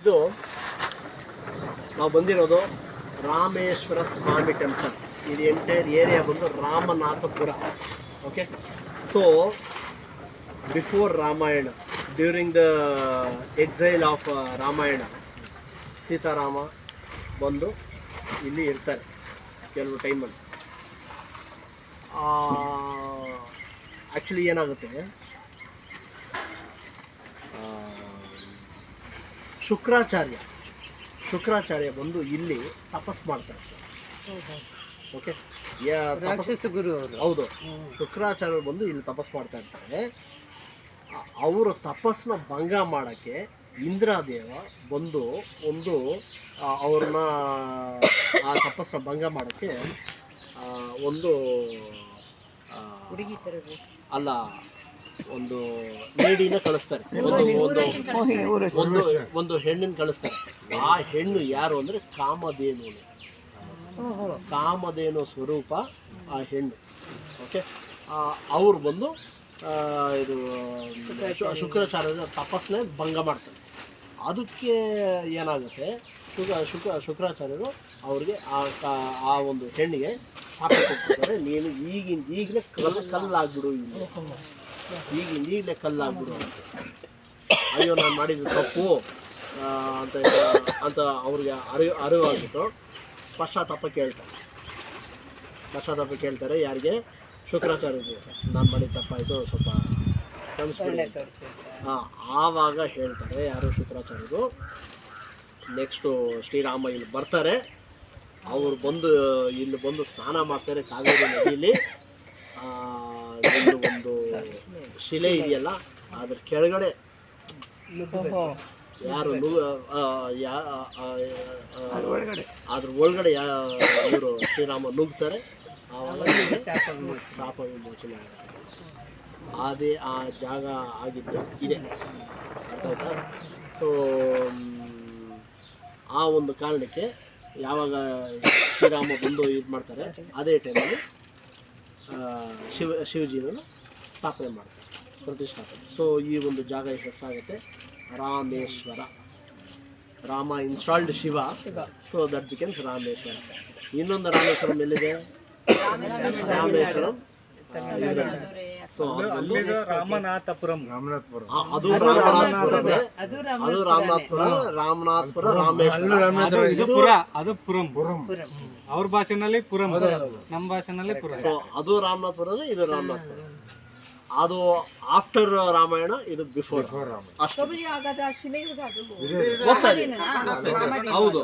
ಇದು ನಾವು ಬಂದಿರೋದು ರಾಮೇಶ್ವರ ಸ್ವಾಮಿ ಟೆಂಪಲ್. ಇದು ಎಂಟೈರ್ ಏರಿಯಾ ಬಂದು Ramanathapura. Okay, so before Ramayana, during the exile of Ramayana, Sitarama ಬಂದು ಇಲ್ಲಿ ಇರ್ತಾರೆ ಕೆಲವು ಟೈಮಲ್ಲಿ. ಆ್ಯಕ್ಚುಲಿ ಏನಾಗುತ್ತೆ, ಶುಕ್ರಾಚಾರ್ಯ ಬಂದು ಇಲ್ಲಿ ತಪಸ್ ಮಾಡ್ತಾರೆ. ಓಕೆ, ಹೌದು, ಶುಕ್ರಾಚಾರ್ಯರು ಬಂದು ಇಲ್ಲಿ ತಪಸ್ ಮಾಡ್ತಾ ಇರ್ತಾರೆ. ಅವರ ತಪಸ್ಸನ್ನ ಭಂಗ ಮಾಡೋಕ್ಕೆ ಇಂದ್ರದೇವ ಬಂದು ಅವ್ರನ್ನ ಆ ತಪಸ್ಸನ್ನ ಭಂಗ ಮಾಡೋಕ್ಕೆ ಒಂದು ಅಲ್ಲ ಒಂದು ಲೇಡಿನ ಕಳಿಸ್ತಾರೆ, ಒಂದು ಹೆಣ್ಣನ್ನು ಕಳಿಸ್ತಾರೆ. ಆ ಹೆಣ್ಣು ಯಾರು ಅಂದರೆ ಕಾಮಧೇನು ಸ್ವರೂಪ ಆ ಹೆಣ್ಣು. ಓಕೆ, ಅವ್ರು ಬಂದು ಇದು ಶುಕ್ರಾಚಾರ್ಯರ ತಪಸ್ಸನ್ನೇ ಭಂಗ ಮಾಡ್ತಾರೆ. ಅದಕ್ಕೆ ಏನಾಗುತ್ತೆ, ಶುಕ್ರಾಚಾರ್ಯರು ಅವ್ರಿಗೆ ಆ ಒಂದು ಹೆಣ್ಣಿಗೆ ಶಾಪ ಕೊಡ್ತಿದ್ದಾರೆ, ನೀನು ಈಗಲೇ ಕಲ್ಲಾಗ್ಬಿಡು, ಈಗಲೇ ಕಲ್ಲಾಗ್ಬಿಡು ಅಂತ. ಅಯ್ಯೋ, ನಾನು ಮಾಡಿದ್ದು ತಪ್ಪು ಅಂತ ಅವ್ರಿಗೆ ಅರಿವಾಗ್ಬಿಟ್ಟು ಪಶ್ಚಾತ್ತಾಪ ಕೇಳ್ತಾರೆ. ಯಾರಿಗೆ? ಶುಕ್ರಾಚಾರ್ಯರಿಗೆ. ನಾನು ಮಾಡಿದ ತಪ್ಪಾಯಿತು, ಸ್ವಲ್ಪ ಕ್ಷಮಿಸ್ಬಿಡಿ. ಆವಾಗ ಹೇಳ್ತಾರೆ ಯಾರು? ಶುಕ್ರಾಚಾರ್ಯರು. ನೆಕ್ಸ್ಟು ಶ್ರೀರಾಮ ಇಲ್ಲಿ ಬರ್ತಾರೆ. ಅವರು ಇಲ್ಲಿ ಬಂದು ಸ್ನಾನ ಮಾಡ್ತಾರೆ ಕಾವೇರಿ ನದಿಯಲ್ಲಿ. ಒಂದು ಶಿಲೆ ಇದೆಯಲ್ಲ, ಅದ್ರ ಕೆಳಗಡೆ ಯಾರು ಅದ್ರ ಒಳಗಡೆ ಇವರು ಶ್ರೀರಾಮ ನುಗ್ತಾರೆ. ಆವಾಗ ಶಾಪ ವಿಮೋಚನೆ ಆಗುತ್ತೆ. ಅದೇ ಆ ಜಾಗ ಆಗಿದ್ದು ಇದೆ, ಅರ್ಥ ಆಯ್ತಾ? ಸೊ ಆ ಒಂದು ಕಾರಣಕ್ಕೆ ಯಾವಾಗ ಶ್ರೀರಾಮ ಬಂದು ಇದು ಮಾಡ್ತಾರೆ, ಅದೇ ಟೈಮಲ್ಲಿ ಶಿವಜಿನನ್ನು ಸ್ಥಾಪನೆ ಮಾಡ್ತಾರೆ, ಪ್ರತಿಷ್ಠಾಪನೆ. ಸೊ ಈ ಒಂದು ಜಾಗ ಹೆಸರಾಗುತ್ತೆ Rameshwara. Rama installed Shiva, so that becomes Rameshwara. ಇನ್ನೊಂದು ರಾಮೇಶ್ವರಂ ಎಲ್ಲಿದೆ? ರಾಮೇಶ್ವರಂ ಸೊ ರಾಮನಾಥಪುರ, ರಾಮೇಶ್ವರ. ಅವ್ರ ಭಾಷೆನಲ್ಲಿ ಪುರಂ, ನಮ್ಮ ಭಾಷೆನಲ್ಲಿ ಪುರಂ. ಸೊ ಅದು ರಾಮನಾಥಪುರ, ಇದು ರಾಮನಾಥಪುರ. ಅದು ಆಫ್ಟರ್ ರಾಮಾಯಣ, ಇದು ಬಿಫೋರ್. ಹೌದು.